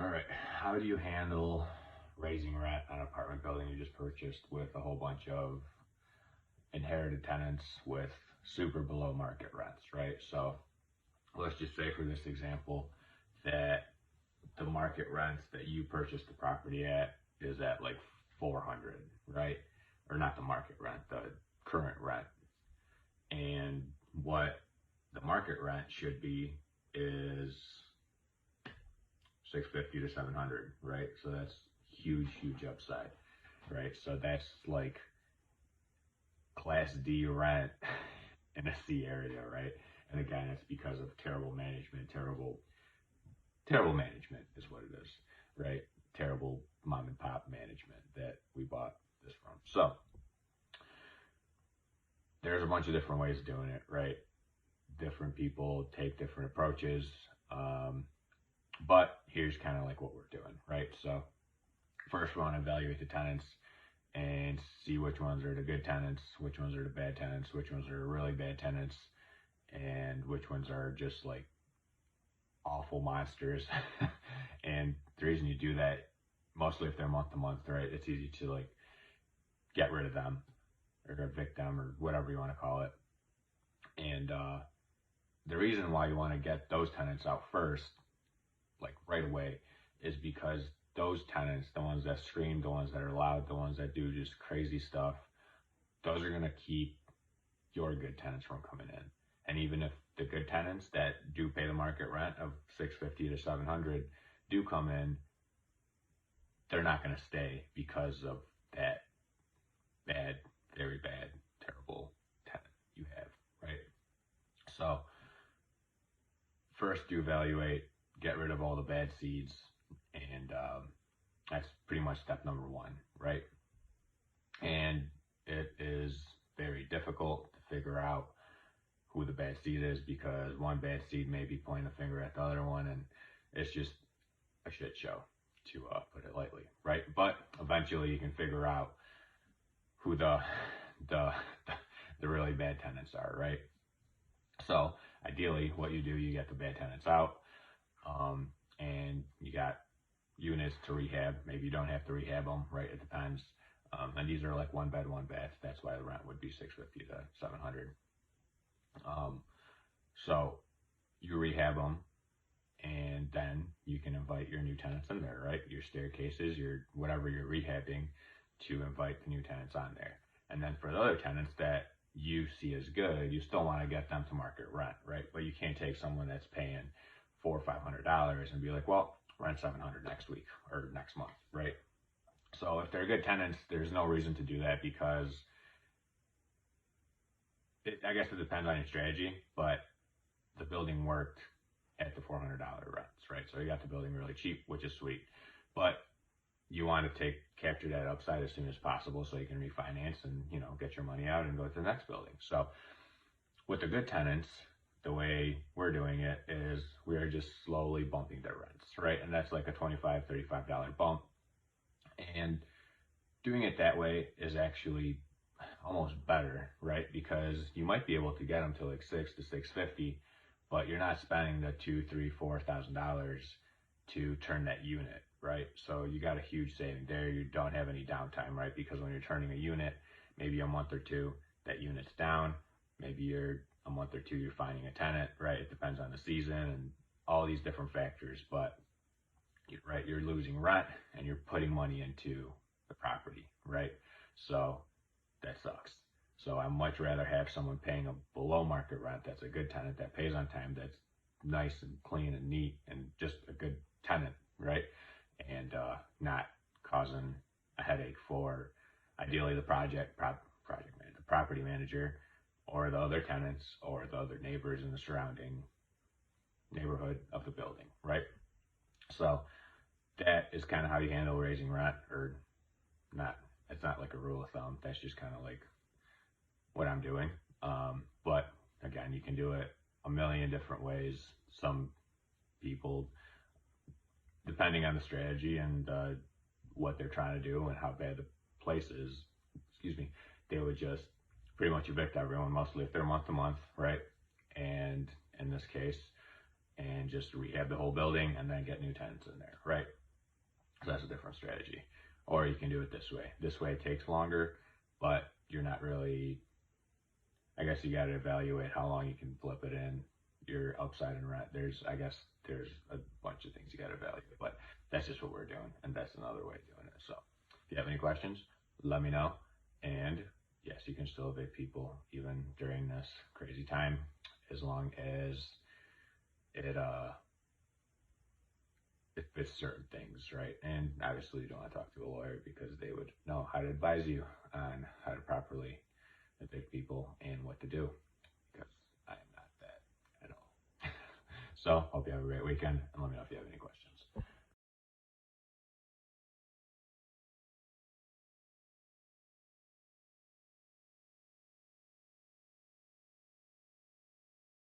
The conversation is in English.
All right, how do you handle raising rent on an apartment building you just purchased with a whole bunch of inherited tenants with super below market rents, right? So let's just say for this example that the market rents that you purchased the property at is at like 400, right? Or not the market rent, the current rent. And what the market rent should be is 650 to 700, right? So that's huge upside, right? So that's like class D rent in a C area, right? And again, it's because of terrible management, terrible management is what it is, right? Terrible mom and pop management that we bought this from. So there's a bunch of different ways of doing it, right? Different people take different approaches. But here's kind of like what we're doing, right? So first we want to evaluate the tenants and see which ones are the good tenants, which ones are the bad tenants, which ones are really bad tenants, and which ones are just like awful monsters. And the reason you do that, mostly if they're month to month, right, it's easy to like get rid of them or evict them or whatever you want to call it. And the reason why you want to get those tenants out first, like right away, is because those tenants, the ones that scream, the ones that are loud, the ones that do just crazy stuff, those are going to keep your good tenants from coming in. And even if the good tenants that do pay the market rent of 650 to 700 do come in, they're not going to stay because of that bad, very bad, terrible tenant you have, right? So first you evaluate, get rid of all the bad seeds, and that's pretty much step number one, right? And it is very difficult to figure out who the bad seed is because one bad seed may be pointing a finger at the other one, and it's just a shit show, to put it lightly, right? But eventually you can figure out who the really bad tenants are, right? So ideally what you do, you get the bad tenants out, and you got units to rehab. Maybe you don't have to rehab them, right? It depends. And these are like one bed, one bath. That's why the rent would be 650 to 700. So you rehab them, and then you can invite your new tenants in there, right? Your staircases, your whatever you're rehabbing, to invite the new tenants on there. And then for the other tenants that you see as good, you still want to get them to market rent, right? But you can't take someone that's paying $400 or $500 and be like, well, rent $700 next week or next month, right? So if they're good tenants, there's no reason to do that because I guess it depends on your strategy, but the building worked at the $400 rents, right? So you got the building really cheap, which is sweet, but you want to capture that upside as soon as possible so you can refinance and, get your money out and go to the next building. So with the good tenants, the way we're doing it is we are just slowly bumping their rents, right? And that's like a $25, $35 bump. And doing it that way is actually almost better, right? Because you might be able to get them to like $600 to $650, but you're not spending the $2,000, $3,000, $4,000 to turn that unit, right? So you got a huge saving there. You don't have any downtime, right? Because when you're turning a unit, maybe a month or two, that unit's down. Maybe you're a month or two, you're finding a tenant, right? It depends on the season and all these different factors, but right, you're losing rent and you're putting money into the property, right? So that sucks. So I'd much rather have someone paying a below market rent that's a good tenant that pays on time, that's nice and clean and neat and just a good tenant, right? And not causing a headache for ideally the property manager or the other tenants or the other neighbors in the surrounding neighborhood of the building, right? So that is kind of how you handle raising rent, or not. It's not like a rule of thumb. That's just kind of like what I'm doing. But again, you can do it a million different ways. Some people, depending on the strategy and what they're trying to do and how bad the place is, they would just pretty much evict everyone, mostly if they're month to month, right? And in this case, and just rehab the whole building and then get new tenants in there, right? So that's a different strategy. Or you can do it this way. This way it takes longer, but you're not really, I guess you got to evaluate how long you can flip it in, your upside in rent. There's a bunch of things you got to evaluate, but that's just what we're doing, and that's another way of doing it. So if you have any questions, let me know. And yes, you can still evict people even during this crazy time, as long as it fits certain things, right? And obviously you don't want to talk to a lawyer because they would know how to advise you on how to properly evict people and what to do, because I am not that at all. So hope you have a great weekend, and let me know if you have any questions.